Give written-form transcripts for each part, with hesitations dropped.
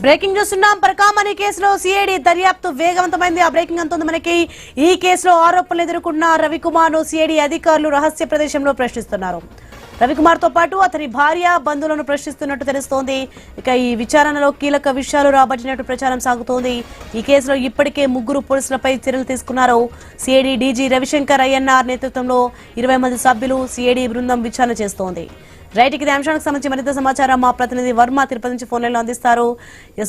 Breaking చూస్తున్నాం. పరకామణి కేసులో CID దర్యాప్తు వేగవంతమైంది. ఆ బ్రేకింగ్ అంతుంది మనకి. ఈ కేసులో ఆరోపణలు ఎదుర్కొన్న రవికుమార్ ను సిఐడి అధికారులు రహస్య ప్రదేశంలో ప్రశ్నిస్తున్నారు. రవికుమార్ తో పాటు అతని భార్య బంధువులను ప్రశ్నిస్తున్నట్టు తెలుస్తోంది. ఇక ఈ విచారణలో కీలక విషయాలు రాబట్టినట్టు ప్రచారం సాగుతోంది. ఈ కేసులో ఇప్పటికే 3 పోలీసులపై చర్యలు తీసుకున్నారు. సిఐడి డీజీ రవిశంకర్ అయ్యన్నార్ నేతృత్వంలో 20 మంది సభ్యులు సిఐడి బృందం విచారణ చేస్తోంది. రైట్, ఇదే అంశానికి సంబంధించి మరింత సమాచారం మా ప్రతినిధి వర్మ తిరుపతి నుంచి ఫోన్ లైన్లో అందిస్తారు.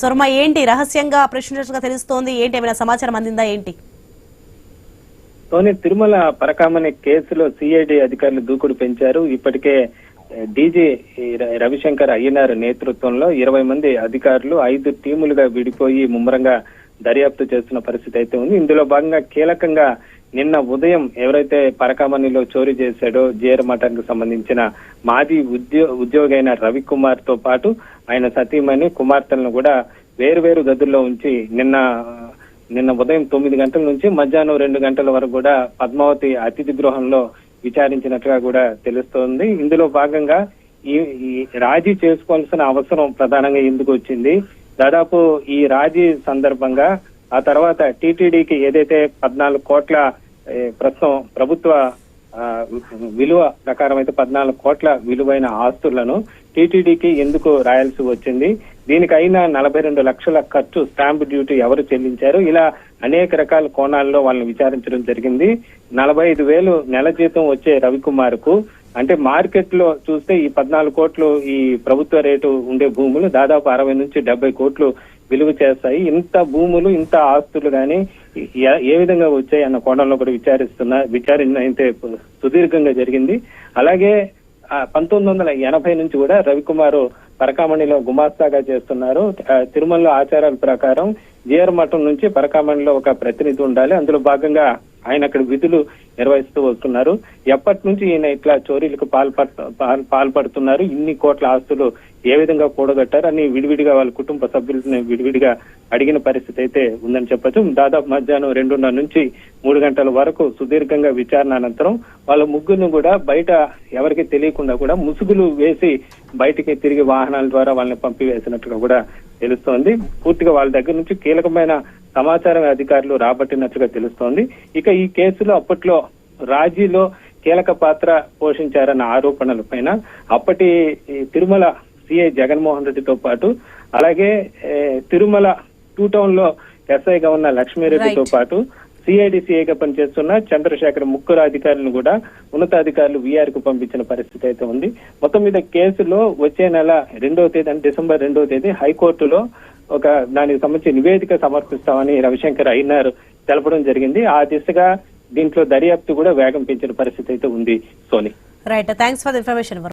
వర్మ, ఏంటి రహస్యంగా ప్రశ్నించినట్టుగా తెలుస్తోంది, ఏంటి ఏమైనా సమాచారం అందిందా ఏంటి? తిరుమల పరకామణి కేసులో సిఐడి అధికారులు దూకుడు పెంచారు. ఇప్పటికే డీజీ రవిశంకర్ అయ్యనార్ నేతృత్వంలో 20 మంది అధికారులు 5 టీములుగా విడిపోయి ముమ్మరంగా దర్యాప్తు చేస్తున్న పరిస్థితి అయితే ఉంది. ఇందులో భాగంగా కీలకంగా నిన్న ఉదయం ఎవరైతే పరకామణిలో చోరీ చేశాడో జేఆర్ మఠానికి సంబంధించిన మాజీ ఉద్యోగి అయిన రవికుమార్ తో పాటు ఆయన సతీమణి కుమార్తెలను కూడా వేరు గదుల్లో ఉంచి నిన్న ఉదయం 9 గంటల నుంచి మధ్యాహ్నం 2 గంటల వరకు కూడా పద్మావతి అతిథి గృహంలో విచారించినట్టుగా కూడా తెలుస్తోంది. ఇందులో భాగంగా ఈ రాజీ చేసుకోవాల్సిన అవసరం ప్రధానంగా ఎందుకు వచ్చింది, దాదాపు ఈ రాజీ సందర్భంగా ఆ తర్వాత టీటీడీకి ఏదైతే 14 కోట్ల ప్రస్తుతం ప్రభుత్వ విలువ ప్రకారం అయితే 14 కోట్ల విలువైన ఆస్తులను టీటీడీకి ఎందుకు రాయాల్సి వచ్చింది, దీనికి అయినా 42 లక్షల ఖర్చు స్టాంప్ డ్యూటీ ఎవరు చెల్లించారు, ఇలా అనేక రకాల కోణాల్లో వాళ్ళని విచారించడం జరిగింది. 45,000 నెల జీతం వచ్చే రవికుమార్ కు అంటే మార్కెట్ లో చూస్తే ఈ 14 కోట్లు ఈ ప్రభుత్వ రేటు ఉండే భూములు దాదాపు 60 నుంచి 70 కోట్లు విలువ చేస్తాయి. ఇంత భూములు ఇంత ఆస్తులు గాని ఏ విధంగా వచ్చాయి అన్న కోణంలో కూడా విచారణ అయితే సుదీర్ఘంగా జరిగింది. అలాగే 1980 నుంచి కూడా రవికుమార్ పరకామణిలో గుమాస్తాగా చేస్తున్నారు. తిరుమలలో ఆచారాల ప్రకారం జేఆర్ మఠం నుంచి పరకామణిలో ఒక ప్రతినిధి ఉండాలి. అందులో భాగంగా ఆయన అక్కడ విధులు నిర్వహిస్తూ వస్తున్నారు. ఎప్పటి నుంచి ఈయన ఇట్లా చోరీలకు పాల్పడుతున్నారు, ఇన్ని కోట్ల ఆస్తులు ఏ విధంగా కూడగట్టారు అని విడివిడిగా వాళ్ళ కుటుంబ సభ్యులను విడివిడిగా అడిగిన పరిస్థితి అయితే ఉందని చెప్పొచ్చు. దాదాపు మధ్యాహ్నం 2:30 నుంచి 3 గంటల వరకు సుదీర్ఘంగా విచారణ అనంతరం వాళ్ళ ముగ్గురును కూడా బయట ఎవరికి తెలియకుండా కూడా ముసుగులు వేసి బయటికి తిరిగి వాహనాల ద్వారా వాళ్ళని పంపివేసినట్టుగా కూడా తెలుస్తోంది. పూర్తిగా వాళ్ళ దగ్గర నుంచి కీలకమైన సమాచారం అధికారులు రాబట్టినట్లుగా తెలుస్తోంది. ఇక ఈ కేసులో అప్పట్లో రాజీలో కీలక పాత్ర పోషించారన్న ఆరోపణల పైన అప్పటి తిరుమల సిఐ జగన్మోహన్ రెడ్డితో పాటు అలాగే తిరుమల 2 టౌన్ లో ఎస్ఐగా ఉన్న లక్ష్మీరెడ్డితో పాటు సిఐడిసిఐగా పనిచేస్తున్న చంద్రశేఖర్ 3 అధికారులను కూడా ఉన్నతాధికారులు వీఆర్ కు పంపించిన పరిస్థితి అయితే ఉంది. మొత్తం మీద కేసులో వచ్చే నెల 2వ తేదీ అంటే డిసెంబర్ 2వ తేదీ హైకోర్టులో దానికి సంబంధించి నివేదిక సమర్పిస్తామని రవిశంకర్ అయ్యనార్ తెలపడం జరిగింది. ఆ దిశగా దీంట్లో దర్యాప్తు కూడా వేగం పెంచిన పరిస్థితి అయితే ఉంది. Soni, right, thanks for the information.